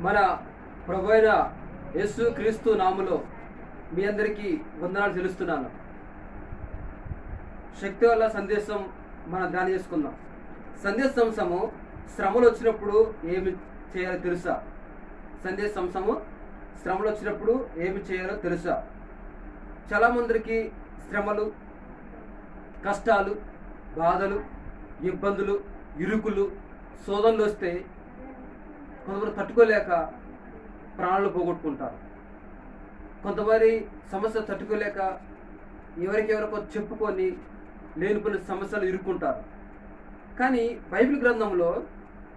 మన ప్రభు అయిన యేసు క్రీస్తు నామములో మీ అందరికీ వందనాలు తెలుస్తున్నాను. శక్తి వల్ల సందేశం మనం ధ్యానం చేసుకుందాం. సందేశంశము శ్రమలు వచ్చినప్పుడు ఏమి చేయాలో తెలుసా? సందేశంశము శ్రమలు వచ్చినప్పుడు ఏమి చేయాలో తెలుసా? చాలామందికి శ్రమలు, కష్టాలు, బాధలు, ఇబ్బందులు, ఇరుకులు, శోధనలు వస్తే కొంతమంది తట్టుకోలేక ప్రాణాలు పోగొట్టుకుంటారు. కొంతమంది సమస్య తట్టుకోలేక ఎవరికెవరికో చెప్పుకొని లేనిపోయిన సమస్యలు ఇరుక్కుంటారు. కానీ బైబిల్ గ్రంథంలో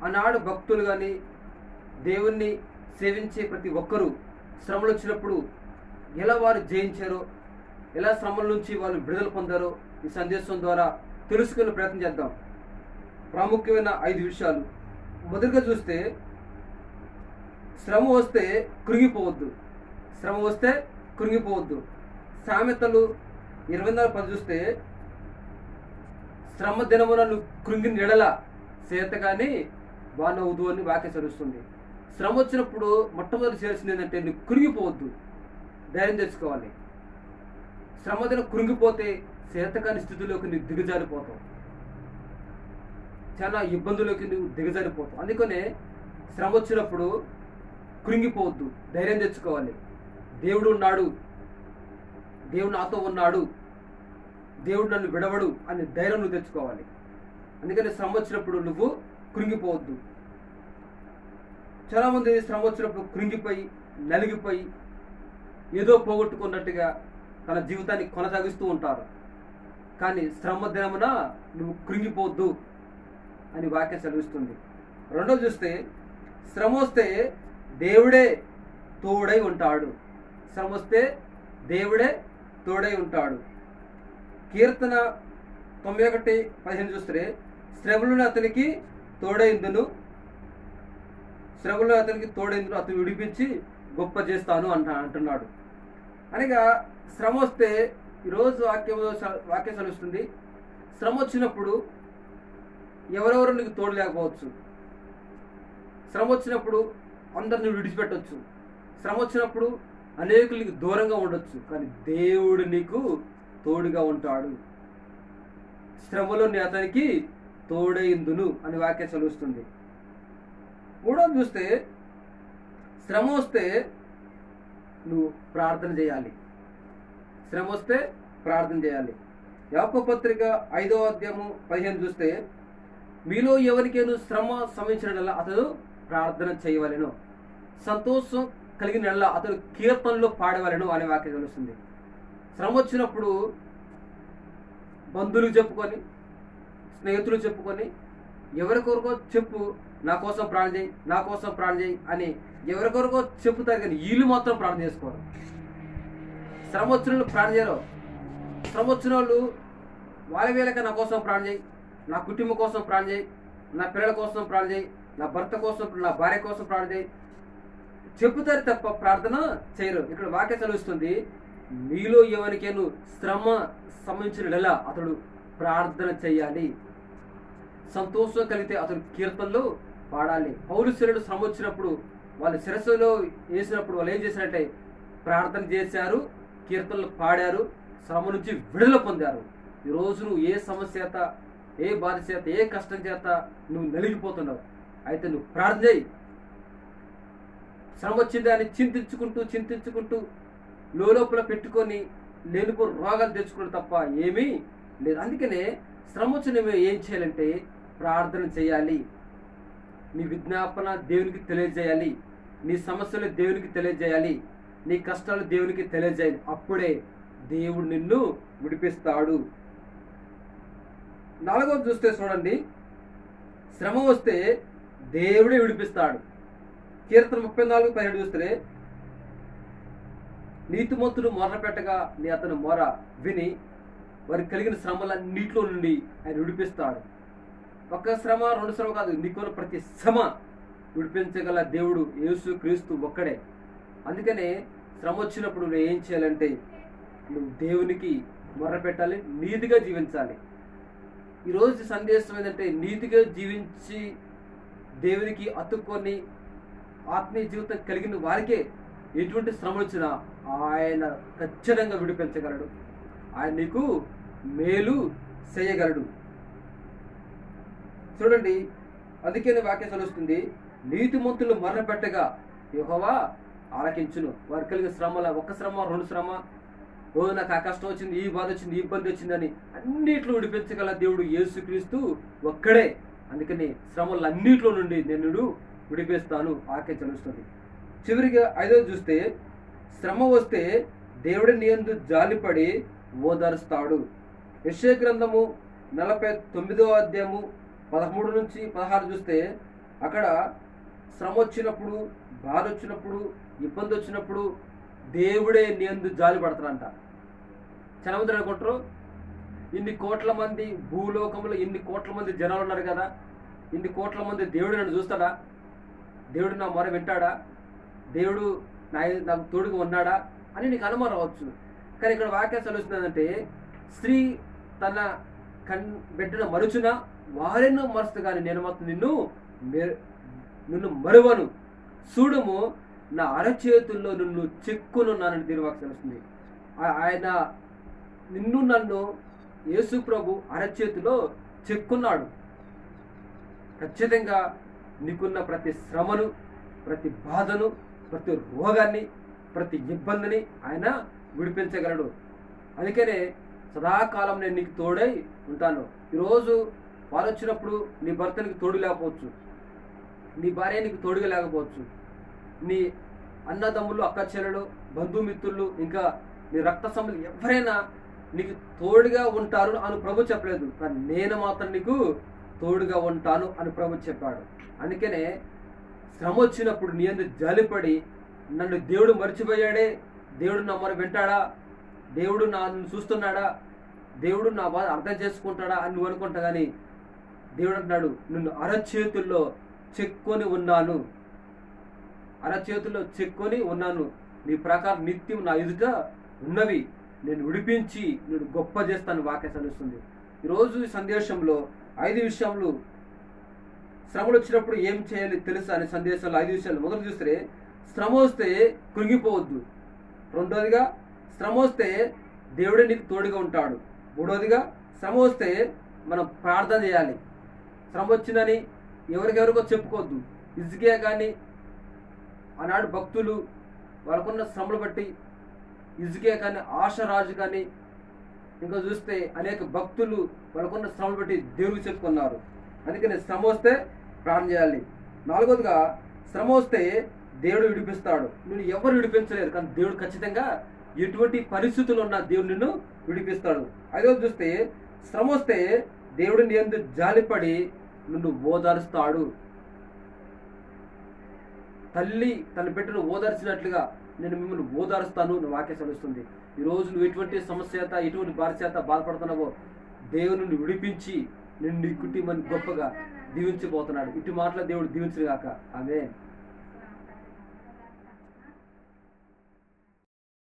ఆనాడు భక్తులు కానీ దేవుణ్ణి సేవించే ప్రతి ఒక్కరూ శ్రమలు వచ్చినప్పుడు ఎలా వారు జయించారో, ఎలా శ్రమల నుంచి వాళ్ళు విడుదల పొందారో ఈ సందేశం ద్వారా తెలుసుకునే ప్రయత్నం చేద్దాం. ప్రాముఖ్యమైన 5 విషయాలు. మొదటిగా చూస్తే, శ్రమ వస్తే కృంగిపోవద్దు. శ్రమ వస్తే కృంగిపోవద్దు. సామెతలు 24:10 చూస్తే, శ్రమ దినమున నువ్వు కృంగిన ఎడల చేత కానీ బానవుదు అని వాక్యం చదువుతుంది. శ్రమ వచ్చినప్పుడు మొట్టమొదటి చేయాల్సింది ఏంటంటే, నువ్వు కృంగిపోవద్దు, ధైర్యం తెచ్చుకోవాలి. శ్రమ దినం కృంగిపోతే చేతకాని స్థితిలోకి నువ్వు దిగజారిపోతావు, చాలా ఇబ్బందుల్లోకి నువ్వు దిగజారిపోతావు. అందుకనే శ్రమ వచ్చినప్పుడు కృంగిపోవద్దు, ధైర్యం తెచ్చుకోవాలి. దేవుడు ఉన్నాడు, దేవుడు నాతో ఉన్నాడు, దేవుడు నన్ను విడవడు అని ధైర్యం నువ్వు తెచ్చుకోవాలి. అందుకని శ్రమ వచ్చినప్పుడు నువ్వు కృంగిపోవద్దు. చాలామంది శ్రమ వచ్చినప్పుడు కృంగిపోయి నలిగిపోయి ఏదో పోగొట్టుకున్నట్టుగా తన జీవితాన్ని కొనసాగిస్తూ ఉంటారు. కానీ శ్రమ దినమున నువ్వు కృంగిపోవద్దు అని వాక్యం చదివిస్తుంది. రెండోది చూస్తే, శ్రమ వస్తే దేవుడే తోడై ఉంటాడు. శ్రమ వస్తే దేవుడే తోడై ఉంటాడు. కీర్తన 91:15 చూస్తే, శ్రమలను అతనికి తోడైందును, శ్రమలను అతనికి తోడైందును, అతను విడిపించి గొప్ప చేస్తాను అంటున్నాడు. అనగా శ్రమ వస్తే ఈరోజు వాక్యం చదువుతుంది, శ్రమ వచ్చినప్పుడు ఎవరెవరు నీకు తోడు లేకపోవచ్చు. శ్రమ వచ్చినప్పుడు అందరిని విడిచిపెట్టవచ్చు. శ్రమ వచ్చినప్పుడు అనేకులు నీకు దూరంగా ఉండొచ్చు. కానీ దేవుడు నీకు తోడుగా ఉంటాడు. శ్రమలో అతనికి తోడైందును అని వాక్యం చదువుతుంది. మూడోది చూస్తే, శ్రమ వస్తే నువ్వు ప్రార్థన చేయాలి. శ్రమ వస్తే ప్రార్థన చేయాలి. యాకోబు పత్రిక 5:15 చూస్తే, మీలో ఎవరికైనా శ్రమ సంభవించిన అతడు ప్రార్థన చేయవలెను, సంతోషం కలిగిన అతడు కీర్తనలో పాడవలెను అనే వాక్యం తెలుస్తుంది. శ్రమ వచ్చినప్పుడు బంధువులు చెప్పుకొని, స్నేహితులు చెప్పుకొని, ఎవరికొరకో చెప్పు, నా కోసం ప్రార్థన చేయి, నా కోసం ప్రార్థన చేయి అని ఎవరికొరకో చెప్పుతారు. కానీ వీళ్ళు మాత్రం ప్రార్థన చేసుకోరు. శ్రమ వచ్చిన వాళ్ళు ప్రార్థన చేయరు. శ్రమ వచ్చిన వాళ్ళు వాళ్ళ వేళక నా కోసం ప్రార్థన చేయి, నా కుటుంబం కోసం ప్రార్థన చేయి, నా పిల్లల కోసం ప్రార్థన చేయి, నా భర్త కోసం, నా భార్య కోసం ప్రార్థన చేయి చెప్పుతారు తప్ప ప్రార్థన చేయరు. ఇక్కడ వాక్యం చదివిస్తుంది, మీలో ఎవరికైనా శ్రమ సంబంధించిన అతడు ప్రార్థన చేయాలి, సంతోషం కలిగితే అతడు కీర్తనలు పాడాలి. పౌలు శిష్యులు శ్రమ వచ్చినప్పుడు వాళ్ళ శిరస్సులో వేసినప్పుడు వాళ్ళు ఏం చేసినట్టే ప్రార్థన చేశారు, కీర్తనలు పాడారు, శ్రమ నుంచి విడుదల పొందారు. ఈరోజు నువ్వు ఏ సమస్య చేత, ఏ బాధ చేత, ఏ కష్టం చేత నువ్వు నలిగిపోతున్నావు, అయితే నువ్వు ప్రార్థన చేయి. శ్రమ వచ్చింది అని చింతించుకుంటూ లోపల పెట్టుకొని లేనిపో రోగాలు తెచ్చుకోవడం తప్ప ఏమీ లేదు. అందుకనే శ్రమ వచ్చిన ఏం చేయాలంటే ప్రార్థన చేయాలి. నీ విజ్ఞాపన దేవునికి తెలియజేయాలి, నీ సమస్యలు దేవునికి తెలియజేయాలి, నీ కష్టాలు దేవునికి తెలియజేయాలి. అప్పుడే దేవుడు నిన్ను విడిపిస్తాడు. 4వది చూస్తే చూడండి, శ్రమ వస్తే దేవుడే విడిపిస్తాడు. కీర్తన 34:17 చూస్తే, నీతిమంతుడు మొర్ర పెట్టగా నీ అతను మొర విని వారికి కలిగిన శ్రమలన్నింటిలో నుండి ఆయన విడిపిస్తాడు. ఒక్క శ్రమ, 2 శ్రమ కాదు, నీకున్న ప్రతి శ్రమ విడిపించగల దేవుడు యేసు క్రీస్తు ఒక్కడే. అందుకనే శ్రమ వచ్చినప్పుడు నువ్వు ఏం చేయాలంటే, నువ్వు దేవునికి మొర్ర పెట్టాలి, నీతిగా జీవించాలి. ఈరోజు సందేశం ఏంటంటే నీతిగా జీవించి దేవునికి అతుక్కొని ఆత్మీయ జీవితం కలిగిన వారికే ఎటువంటి శ్రమలు వచ్చినా ఆయన ఖచ్చితంగా విడిపించగలడు. ఆయన నీకు మేలు చేయగలడు. చూడండి, అందుకే వాక్యం చదువుతుంది, నీతిమంతులు మరణపెట్టగా యెహోవా ఆలకించును. వారు కలిగిన శ్రమల, ఒక శ్రమ, రెండు శ్రమ, రోజు నాకు ఆ కష్టం వచ్చింది, ఈ బాధ వచ్చింది, ఈ ఇబ్బంది వచ్చిందని అన్నిట్లో విడిపించగల దేవుడు యేసుక్రీస్తు ఒక్కడే. అందుకని శ్రమలన్నిట్లో నుండి నేను విడిపిస్తాను వాక్యం చదువుతుంది. చివరిగా 5వ చూస్తే, శ్రమ వస్తే దేవుడి నీ యందు జాలిపడి ఓదారుస్తాడు. యెషయా గ్రంథము 49వ అధ్యాయము 13 నుంచి 16 చూస్తే, అక్కడ శ్రమ వచ్చినప్పుడు, బాధ వచ్చినప్పుడు, ఇబ్బంది వచ్చినప్పుడు దేవుడే నీ యందు జాలి పడతాడంట. చనమంది అనుకుంటారు, ఇన్ని కోట్ల మంది భూలోకంలో ఇన్ని కోట్ల మంది జనాలు ఉన్నారు కదా, ఇన్ని కోట్ల మంది దేవుడు నన్ను చూస్తాడా, దేవుడు నా మొర వింటాడా, దేవుడు నాకు తోడుగా ఉన్నాడా అని నీకు అనుమానం రావచ్చు. కానీ ఇక్కడ వాక్యం చదువుతుందంటే, స్త్రీ తన బిడ్డను మరుచున వారెన్నో మరుస్తుంది, కానీ నేను మాత్రం నిన్ను మరువను, చూడుము నా అరచేతుల్లో నిన్ను చెక్కునున్నానని దీని వాక్యం తెలుస్తుంది. ఆయన నన్ను యేసు ప్రభు అరచేతిలో చెక్కున్నాడు. ఖచ్చితంగా నీకున్న ప్రతి శ్రమను, ప్రతి బాధను, ప్రతి రోగాన్ని, ప్రతి ఇబ్బందిని ఆయన విడిపించగలడు. అందుకనే సదాకాలం నేను నీకు తోడై ఉంటాను. ఈరోజు వారు వచ్చినప్పుడు నీ భర్తనికి తోడు లేకపోవచ్చు, నీ భార్య నీకు తోడుగా లేకపోవచ్చు, నీ అన్నదమ్ములు, అక్క చెల్లెలు, బంధుమిత్రులు, ఇంకా నీ రక్త సంబంధులు ఎవరైనా నీకు తోడుగా ఉంటారు అని ప్రభు చెప్పలేదు, కానీ నేను మాత్రం నీకు తోడుగా ఉంటాను అని ప్రభు చెప్పాడు. అందుకనే శ్రమ వచ్చినప్పుడు నీ యందు జాలిపడి, నన్ను దేవుడు మర్చిపోయాడే, దేవుడు నా మొర వింటాడా, దేవుడు నన్ను చూస్తున్నాడా, దేవుడు నా బాధ అర్థం చేసుకుంటాడా అని నువ్వు అనుకుంటా, కానీ దేవుడు అంటున్నాడు, నిన్ను అరచేతుల్లో చెక్కొని ఉన్నాను, అరచేతుల్లో చెక్కొని ఉన్నాను, నీ ప్రకారం నిత్యం నా ఎదుట ఉన్నవి, నేను విడిపించి నేను గొప్ప చేస్తాను వాక్యం చదువుతుంది. ఈరోజు ఈ సందేశంలో 5 విషయాలు, శ్రమలు వచ్చినప్పుడు ఏం చేయాలి తెలుసా అనే సందేశంలో 5 విషయాలు. మొదటి చూస్తే, శ్రమ వస్తే కృంగిపోవద్దు. రెండోదిగా, శ్రమ వస్తే దేవుడే నీకు తోడుగా ఉంటాడు. మూడోదిగా, శ్రమ వస్తే మనం ప్రార్థన చేయాలి. శ్రమ వచ్చిందని ఎవరికెవరికో చెప్పుకోవద్దు. హిజ్కియా కానీ, ఆనాడు భక్తులు వాళ్ళకున్న శ్రమలు బట్టి హిజ్కియా కానీ, ఆషరాజు కానీ, ఇంకా చూస్తే అనేక భక్తులు వాళ్ళకున్న శ్రమలు బట్టి దేవుడికి చెప్పుకున్నారు. అందుకని శ్రమ వస్తే ప్రార్థన చేయాలి. 4వదిగా, శ్రమ వస్తే దేవుడు విడిపిస్తాడు. నిన్ను ఎవరు విడిపించలేరు, కానీ దేవుడు ఖచ్చితంగా ఎటువంటి పరిస్థితులు ఉన్నా దేవుడు నిన్ను విడిపిస్తాడు. 5వది చూస్తే, శ్రమ వస్తే దేవుడు నీ యందు జాలిపడి నిన్ను ఓదారుస్తాడు. తల్లి తన బిడ్డను ఓదార్చినట్లుగా నేను మిమ్మల్ని ఓదారుస్తాను అని వాక్యం చదువుతుంది. ఈరోజు నువ్వు ఎటువంటి సమస్య చేత, ఎటువంటి బాధ చేత బాధపడుతున్నావో దేవుని విడిపించి నిన్ను నీ కుటుంబాన్ని గొప్పగా దీవించబోతున్నాడు. ఇటు మాటల దేవుడు దీవించుగాక. ఆమేన్.